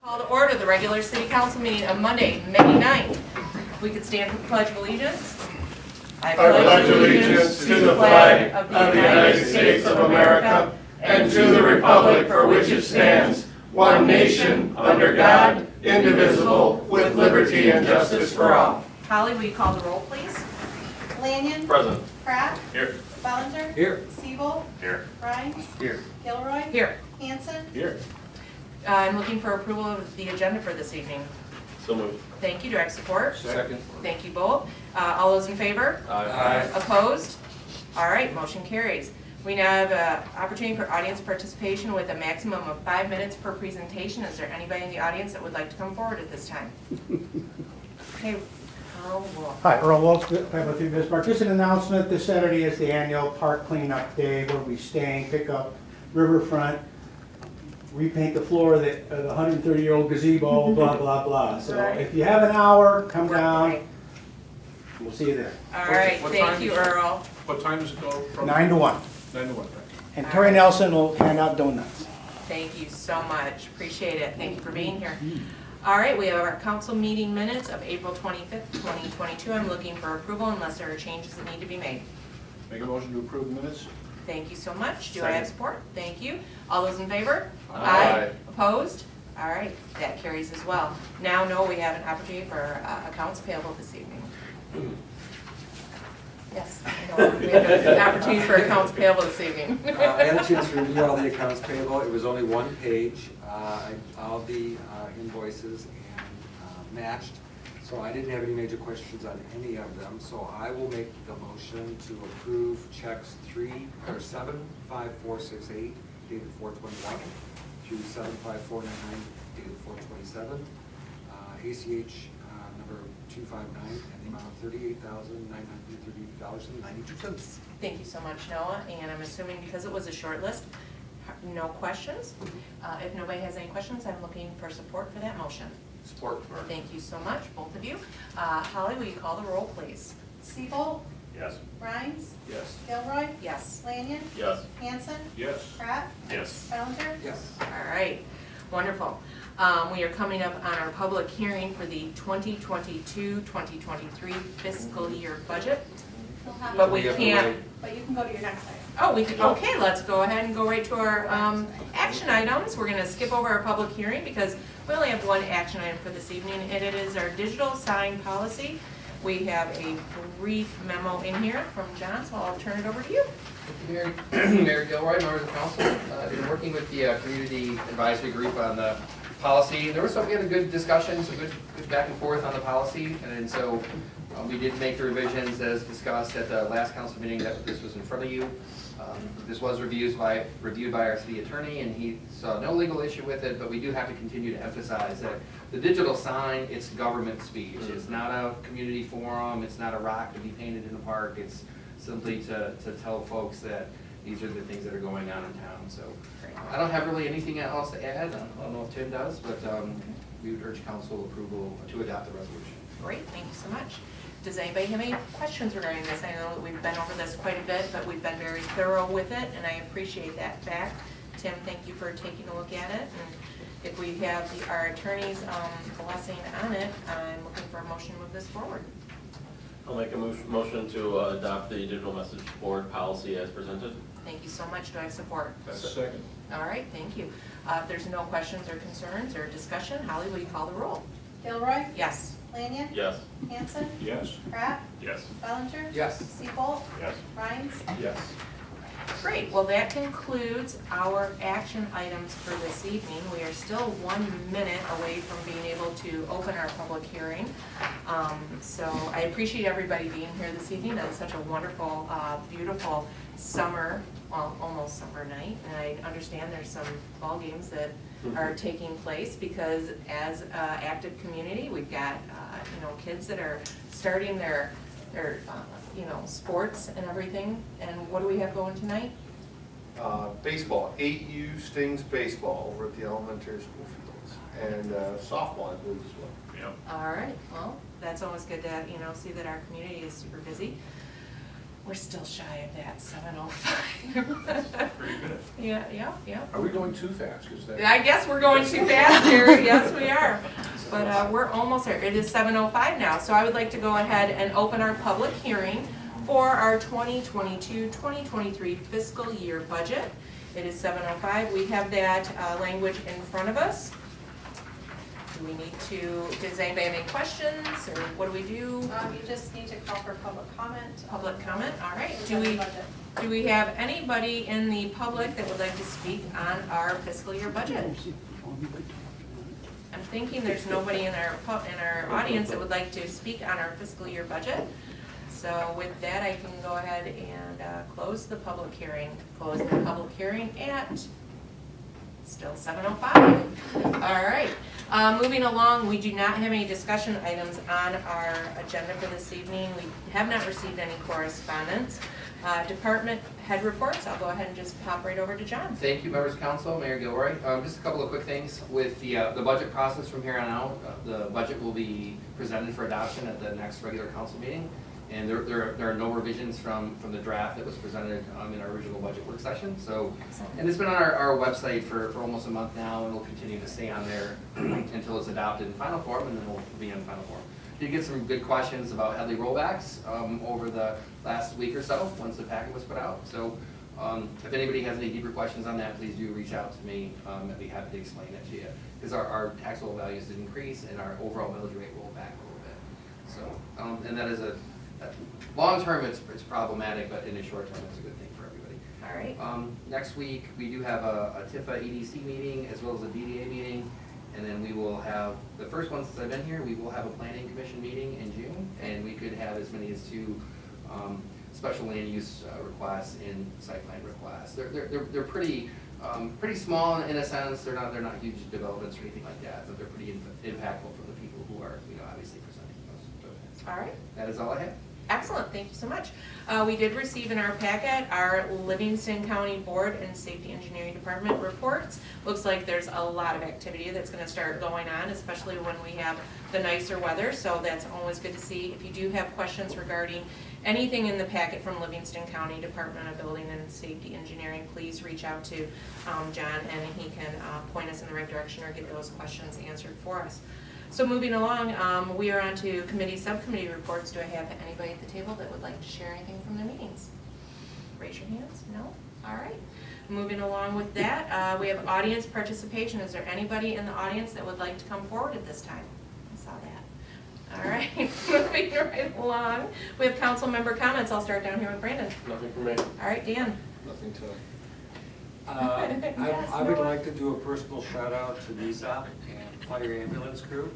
Call to order the regular city council meeting of Monday, May 9th. If we could stand for the Pledge of Allegiance. I pledge allegiance to the flag of the United States of America and to the republic for which it stands, one nation, under God, indivisible, with liberty and justice for all. Holly, will you call the roll, please? Lanyon. Present. Pratt. Here. Bellinger. Here. Siebel. Here. Rhines. Here. Gilroy. Here. Hanson. Here. I'm looking for approval of the agenda for this evening. So moved. Thank you. Do I have support? Second. Thank you both. All those in favor? Aye. Opposed? All right, motion carries. We now have an opportunity for audience participation with a maximum of 5 minutes per presentation. Is there anybody in the audience that would like to come forward at this time? Okay, Earl Wolf. Hi, Earl Wolf, with you, Bismarck. Just an announcement, this Saturday is the annual park cleanup day where we staying, pick up riverfront, repaint the floor of the 130-year-old gazebo, blah, blah, blah. So Right. if you have an hour, come Work down, away. we'll see you there. All right, What thank time you, is it? Earl. What time does it go from? 9 to 1. 9 to 1. And Terry Nelson will hand out donuts. Thank you so much. Appreciate it. Thank you for being here. All right, we have our council meeting minutes of April 25th, 2022. I'm looking for approval unless there are changes that need to be made. Make a motion to approve minutes? Thank you so much. Do I have Second. support? Thank you. All those in favor? Aye. Opposed? All right, that carries as well. Now, we have an opportunity for accounts payable this evening. Yes, I know. We have an opportunity for accounts payable this evening. I had a chance to review all the accounts payable. It was only one page. All the invoices and matched. So I didn't have any major questions on any of them. So I will make the motion to approve checks 75468 dated 4/21 through 75499 dated 4/27. ACH number 259 and the amount of $38,938.92. Thank you so much, Noah, and I'm assuming because it was a short list, no questions? If nobody has any questions, I'm looking for support for that motion. Support. Thank you so much, both of you. Holly, will you call the roll, please? Siebel. Yes. Rhines. Yes. Gilroy. Yes. Lanyon. Yes. Hanson. Yes. Pratt. Yes. Bellinger. Yes. All right, wonderful. We are coming up on our public hearing for the 2022-2023 fiscal year budget, You'll have but to- we have to can't. wait. But you can go to your next item. Oh, we can, okay, let's go ahead and go right to our action items. We're gonna skip over our public hearing because we only have one action item for this evening, and it is our digital sign policy. We have a brief memo in here from John, so I'll turn it over to you. Mayor Mayor Gilroy, members of council, been working with the community advisory group on the policy. We had a good discussion, some good back and forth on the policy, and so we did make the revisions as discussed at the last council meeting that this was in front of you. This was reviewed by our city attorney, and he saw no legal issue with it, but we do have to continue to emphasize that the digital sign, it's government speech. It's not a community forum, it's not a rock to be painted in the park, it's simply to tell folks that these are the things that are going on in town. So I don't have really anything else to add. I don't know if Tim does, but we would urge council approval to adopt the resolution. Great, thank you so much. Does anybody have any questions regarding this? I know that we've been over this quite a bit, but we've been very thorough with it, and I appreciate that fact. Tim, thank you for taking a look at it. And if we have our attorney's blessing on it, I'm looking for a motion to move this forward. I'll make a motion to adopt the digital message board policy as presented. Thank you so much. Do I have support? Second. All right, thank you. If there's no questions or concerns or discussion, Holly, will you call the roll? Gilroy. Yes. Lanyon. Yes. Hanson. Yes. Pratt. Yes. Bellinger. Yes. Siebel. Yes. Rhines. Yes. Great, well, that concludes our action items for this evening. We are still 1 minute away from being able to open our public hearing. So I appreciate everybody being here this evening on such a wonderful, beautiful summer, well, almost summer night. And I understand there's some ball games that are taking place because as an active community, we've got, kids that are starting their sports and everything. And what do we have going tonight? Baseball, 8U Stings baseball over at the elementary school fields, and softball, I believe, as well. Yep. All right, well, that's always good to, see that our community is super busy. We're still shy of that, 7:05. Pretty good. Yeah. Are we going too fast? 'Cause that- I guess we're going too fast, Jerry, yes, we are. But we're almost there. It is 7:05 now, so I would like to go ahead and open our public hearing for our 2022-2023 fiscal year budget. It is 7:05. We have that language in front of us. Do we need to, does anybody have any questions, or what do we do? You just need to call for public comment. Public comment, all right. on the budget. Do we have anybody in the public that would like to speak on our fiscal year budget? I'm thinking there's nobody in our audience that would like to speak on our fiscal year budget. So with that, I can go ahead and close the public hearing. Close the public hearing at still 7:05. All right. Moving along, we do not have any discussion items on our agenda for this evening. We have not received any correspondence. Department head reports, I'll go ahead and just pop right over to John. Thank you, members of council, Mayor Gilroy. Just a couple of quick things. With the budget process from here on out, the budget will be presented for adoption at the next regular council meeting. And there are no revisions from the draft that was presented in our original budget work session. So, and it's been on our website for almost a month now, and we'll continue to stay on there until it's adopted in final form, and then we'll be in final form. Did get some good questions about Headley rollbacks over the last week or so, once the packet was put out. So if anybody has any deeper questions on that, please do reach out to me. I'd be happy to explain it to you. Because our taxable values did increase, and our overall millage rate rolled back a little bit. So, and that is long term it's problematic, but in the short term it's a good thing for everybody. All right. Next week we do have a TIFA EDC meeting as well as a DDA meeting, and then we will have, the first one since I've been here, we will have a planning commission meeting in June, and we could have as many as 2 special land use requests and site plan requests. They're pretty small in a sense. They're not huge developments or anything like that, but they're pretty impactful for the people who are obviously presenting those. So All right. that is all I have. Excellent, thank you so much. We did receive in our packet our Livingston County Board and Safety Engineering Department reports. Looks like there's a lot of activity that's going to start going on, especially when we have the nicer weather, so that's always good to see. If you do have questions regarding anything in the packet from Livingston County Department of Building and Safety Engineering, please reach out to John, and he can point us in the right direction or get those questions answered for us. So moving along, we are on to committee, subcommittee reports. Do I have anybody at the table that would like to share anything from their meetings? Raise your hands. No? All right. Moving along with that, we have audience participation. Is there anybody in the audience that would like to come forward at this time? I saw that. All right. Moving right along, we have council member comments. I'll start down here with Brandon. Nothing for me. All right, Dan. Nothing to it. I would like to do a personal shout out to NISA and fire ambulance crew.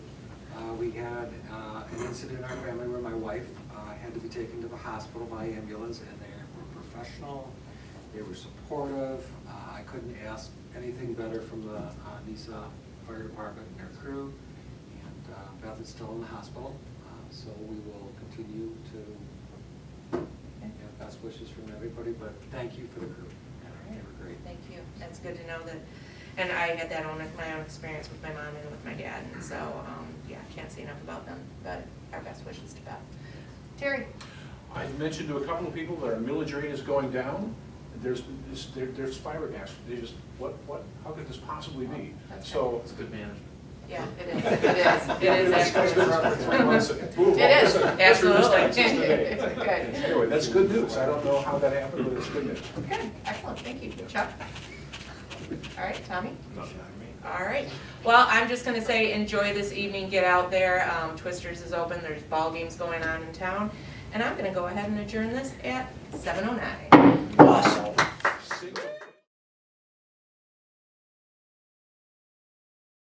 We had an incident in our family where my wife had to be taken to the hospital by ambulance, and they were professional, they were supportive. I couldn't ask anything better from the NISA fire department and their crew. And Beth is still in the hospital, so we will continue to have best wishes from everybody, but thank you for the crew. They were great. Thank you. That's good to know that. And I had that my own experience with my mom and with my dad, and so, yeah, can't say enough about them, but our best wishes to Beth. Terry? I mentioned to a couple of people that our millage rate is going down. There's flabbergasted. They just, what, how could this possibly be? So, It's good management. Yeah, it is. It is. It is It's been around for 3 months. Boom, It is, all of a sudden, this absolutely. time, since today. Good. Anyway, that's good news. I don't know how that happened, but it's good news. Good, excellent, thank you. Chuck? All right, Tommy? All right, well, I'm just gonna say, enjoy this evening, get out there. Twisters is open, there's ball games going on in town, and I'm gonna go ahead and adjourn this at 7:09. Awesome.